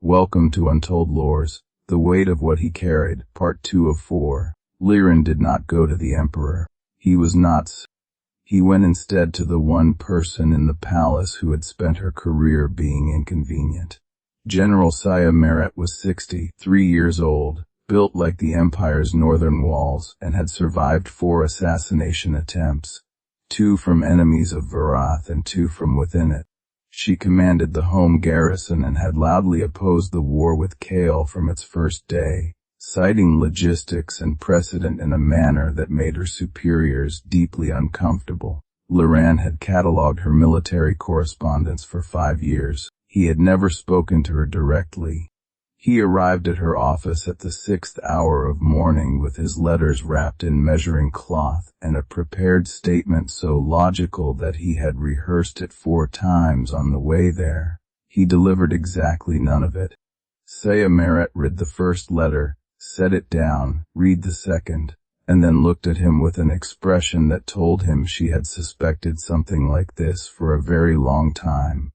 Welcome to Untold Lores, The Weight of What He Carried, Part 2 of 4. Liran did not go to the Emperor. He was not. He went instead to the one person in the palace who had spent her career being inconvenient. General Caden was 63 years old, built like the Empire's northern walls, and had survived 4 assassination attempts, 2 from enemies of Varath and 2 from within it. She commanded the home garrison and had loudly opposed the war with Kale from its first day, citing logistics and precedent in a manner that made her superiors deeply uncomfortable. Liran had catalogued her military correspondence for 5 years. He had never spoken to her directly. He arrived at her office at the 6th hour of morning with his letters wrapped in measuring cloth and a prepared statement so logical that he had rehearsed it 4 times on the way there. He delivered exactly none of it. Caden read the first letter, set it down, read the second, and then looked at him with an expression that told him she had suspected something like this for a very long time.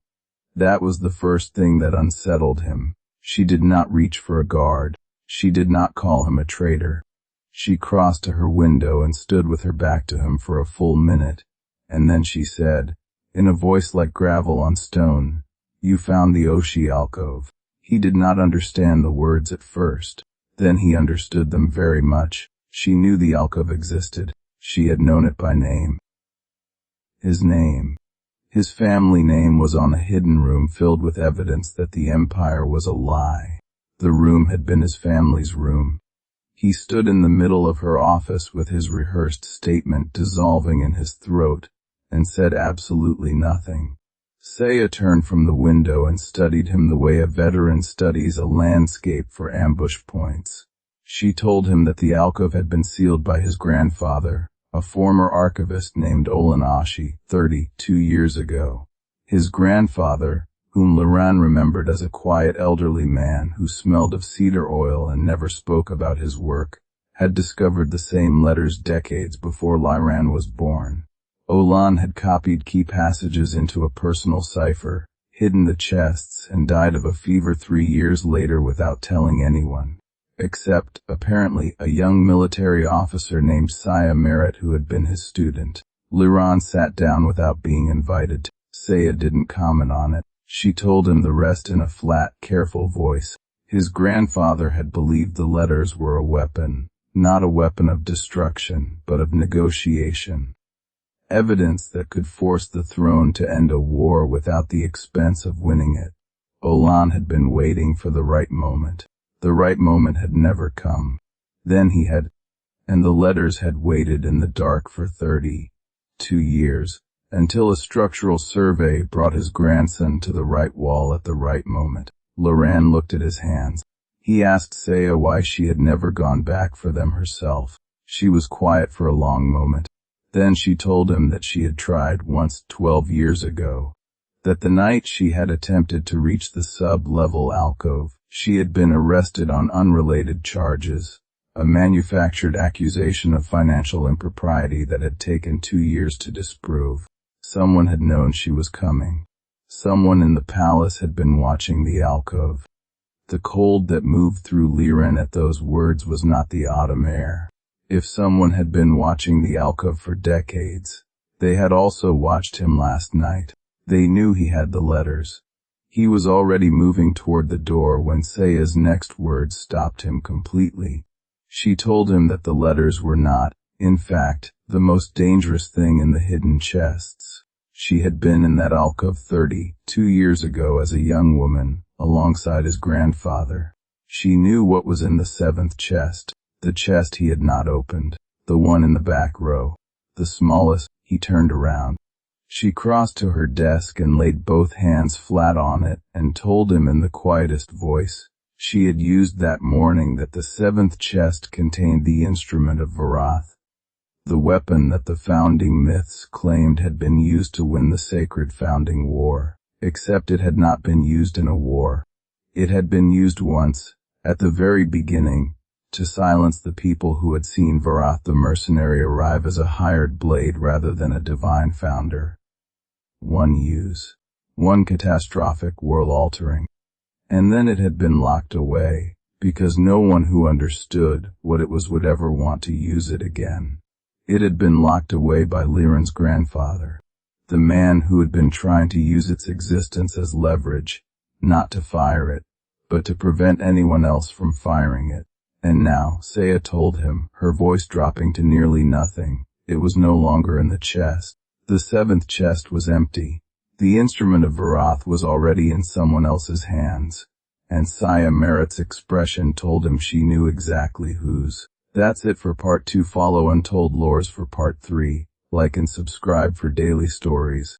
That was the first thing that unsettled him. She did not reach for a guard. She did not call him a traitor. She crossed to her window and stood with her back to him for a full minute, and then she said, in a voice like gravel on stone, "You found the Oshi alcove." He did not understand the words at first. Then he understood them very much. She knew the alcove existed. She had known it by name. His name. His family name was on a hidden room filled with evidence that the Empire was a lie. The room had been his family's room. He stood in the middle of her office with his rehearsed statement dissolving in his throat, and said absolutely nothing. Saya turned from the window and studied him the way a veteran studies a landscape for ambush points. She told him that the alcove had been sealed by his grandfather, a former archivist named Olanashi, 32 years ago. His grandfather, whom Liran remembered as a quiet elderly man who smelled of cedar oil and never spoke about his work, had discovered the same letters decades before Liran was born. Olan had copied key passages into a personal cipher, hidden the chests, and died of a fever 3 years later without telling anyone. Except, apparently, a young military officer named Caden who had been his student. Liran sat down without being invited. Saya didn't comment on it. She told him the rest in a flat, careful voice. His grandfather had believed the letters were a weapon, not a weapon of destruction, but of negotiation. Evidence that could force the throne to end a war without the expense of winning it. Olan had been waiting for the right moment. The right moment had never come. Then he had, and the letters had waited in the dark for 32 years, until a structural survey brought his grandson to the right wall at the right moment. Liran looked at his hands. He asked Saya why she had never gone back for them herself. She was quiet for a long moment. Then she told him that she had tried once 12 years ago. That the night she had attempted to reach the sub-level alcove, she had been arrested on unrelated charges, a manufactured accusation of financial impropriety that had taken 2 years to disprove. Someone had known she was coming. Someone in the palace had been watching the alcove. The cold that moved through Liran at those words was not the autumn air. If someone had been watching the alcove for decades, they had also watched him last night. They knew he had the letters. He was already moving toward the door when Saya's next words stopped him completely. She told him that the letters were not, in fact, the most dangerous thing in the hidden chests. She had been in that alcove 32 years ago as a young woman, alongside his grandfather. She knew what was in the 7th chest, the chest he had not opened, the one in the back row, the smallest. He turned around. She crossed to her desk and laid both hands flat on it and told him in the quietest voice she had used that morning that the 7th chest contained the instrument of Varath, the weapon that the founding myths claimed had been used to win the sacred founding war, except it had not been used in a war. It had been used once, at the very beginning, to silence the people who had seen Varath the mercenary arrive as a hired blade rather than a divine founder. One use. One catastrophic, world-altering. And then it had been locked away, because no one who understood what it was would ever want to use it again. It had been locked away by Liran's grandfather, the man who had been trying to use its existence as leverage, not to fire it, but to prevent anyone else from firing it. And now, Saya told him, her voice dropping to nearly nothing, it was no longer in the chest. The seventh chest was empty. The instrument of Varath was already in someone else's hands, and Saya Merritt's expression told him she knew exactly whose. That's it for part 2. Follow Untold Lores for part 3. Like and subscribe for daily stories.